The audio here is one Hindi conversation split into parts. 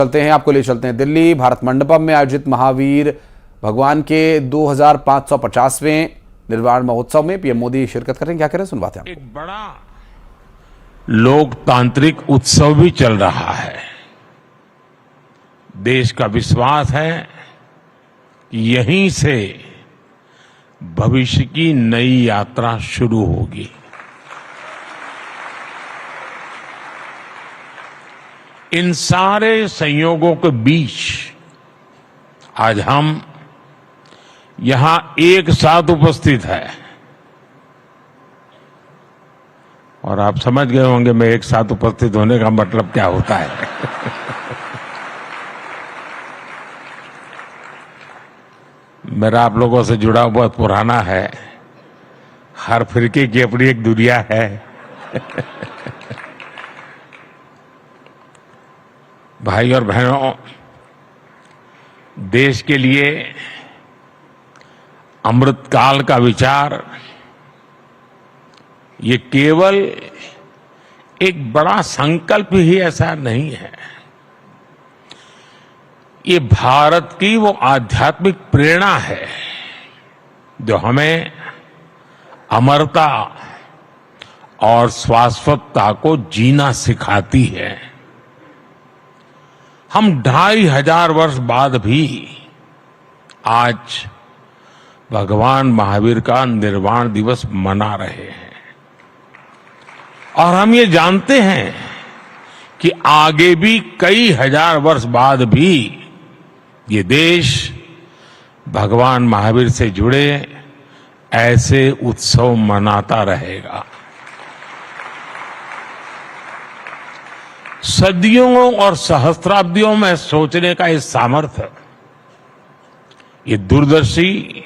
चलते हैं, आपको ले चलते हैं दिल्ली। भारत मंडपम में आयोजित महावीर भगवान के 2550वें निर्वाण महोत्सव में पीएम मोदी शिरकत करेंगे। क्या करें, सुनवाते हैं। एक बड़ा लोकतांत्रिक उत्सव भी चल रहा है। देश का विश्वास है कि यहीं से भविष्य की नई यात्रा शुरू होगी। इन सारे संयोगों के बीच आज हम यहां एक साथ उपस्थित है और आप समझ गए होंगे मैं एक साथ उपस्थित होने का मतलब क्या होता है। मेरा आप लोगों से जुड़ा बहुत पुराना है। हर फिरके की अपनी एक दुनिया है। भाई और बहनों, देश के लिए अमृतकाल का विचार ये केवल एक बड़ा संकल्प ही ऐसा नहीं है। ये भारत की वो आध्यात्मिक प्रेरणा है जो हमें अमरता और शाश्वतता को जीना सिखाती है। हम 2500 वर्ष बाद भी आज भगवान महावीर का निर्वाण दिवस मना रहे हैं और हम ये जानते हैं कि आगे भी कई हजार वर्ष बाद भी ये देश भगवान महावीर से जुड़े ऐसे उत्सव मनाता रहेगा। सदियों और सहस्त्राब्दियों में सोचने का इस सामर्थ्य, ये दूरदर्शी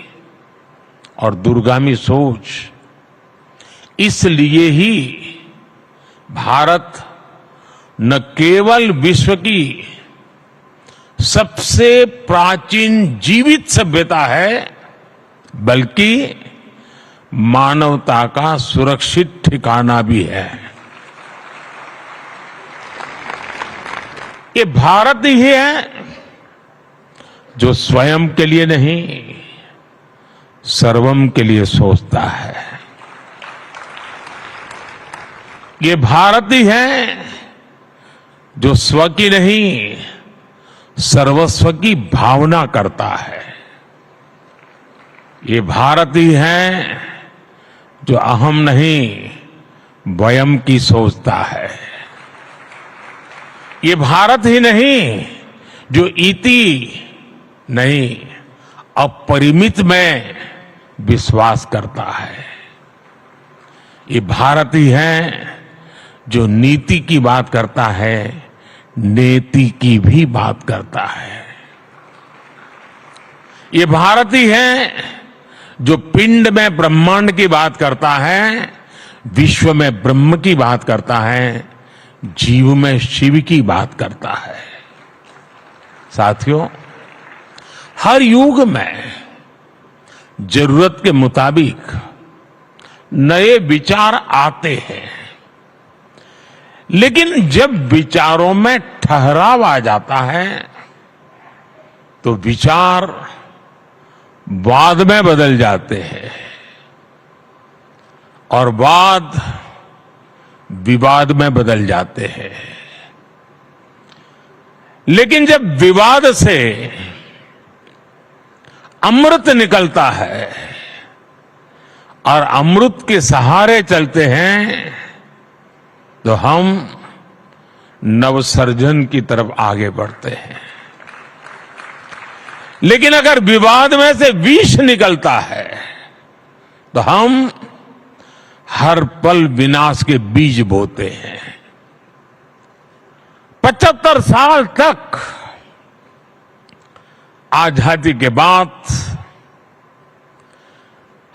और दूरगामी सोच, इसलिए ही भारत न केवल विश्व की सबसे प्राचीन जीवित सभ्यता है बल्कि मानवता का सुरक्षित ठिकाना भी है। ये भारत ही है जो स्वयं के लिए नहीं सर्वम के लिए सोचता है। ये भारत ही है जो स्व की नहीं सर्वस्व की भावना करता है। ये भारत ही है जो अहम नहीं वयम की सोचता है। ये भारत ही नहीं जो इति नहीं अपरिमित में विश्वास करता है। ये भारत ही है जो नीति की बात करता है, नेति की भी बात करता है। ये भारत ही है जो पिंड में ब्रह्मांड की बात करता है, विश्व में ब्रह्म की बात करता है, जीव में शिव की बात करता है। साथियों, हर युग में जरूरत के मुताबिक नए विचार आते हैं, लेकिन जब विचारों में ठहराव आ जाता है तो विचार वाद में बदल जाते हैं और वाद विवाद में बदल जाते हैं। लेकिन जब विवाद से अमृत निकलता है और अमृत के सहारे चलते हैं तो हम नवसर्जन की तरफ आगे बढ़ते हैं। लेकिन अगर विवाद में से विष निकलता है तो हम हर पल विनाश के बीज बोते हैं। 75 साल तक आजादी के बाद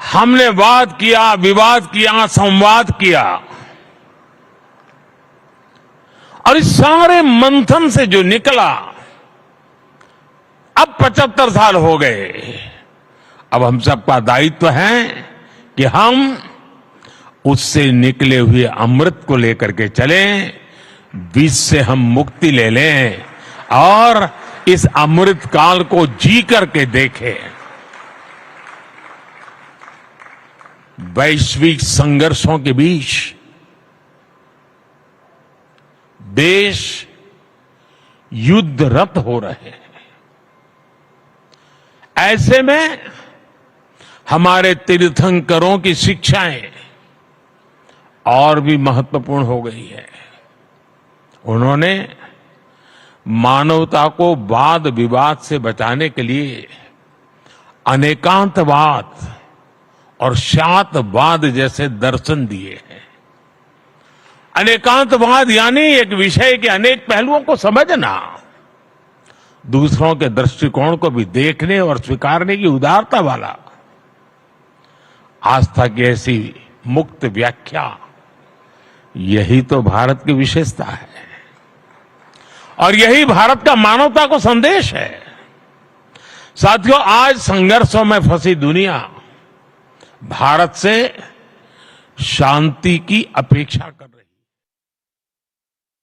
हमने वाद किया, विवाद किया, संवाद किया और इस सारे मंथन से जो निकला, अब 75 साल हो गए। अब हम सबका दायित्व है कि हम उससे निकले हुए अमृत को लेकर के चलें, विष से हम मुक्ति ले लें और इस अमृत काल को जी करके देखें। वैश्विक संघर्षों के बीच देश युद्धरत हो रहे हैं। ऐसे में हमारे तीर्थंकरों की शिक्षाएं और भी महत्वपूर्ण हो गई है। उन्होंने मानवता को वाद विवाद से बचाने के लिए अनेकांतवाद और शातवाद जैसे दर्शन दिए हैं। अनेकांतवाद यानी एक विषय के अनेक पहलुओं को समझना, दूसरों के दृष्टिकोण को भी देखने और स्वीकारने की उदारता वाला। आस्था की ऐसी मुक्त व्याख्या, यही तो भारत की विशेषता है और यही भारत का मानवता को संदेश है। साथियों, आज संघर्षों में फंसी दुनिया भारत से शांति की अपेक्षा कर रही है।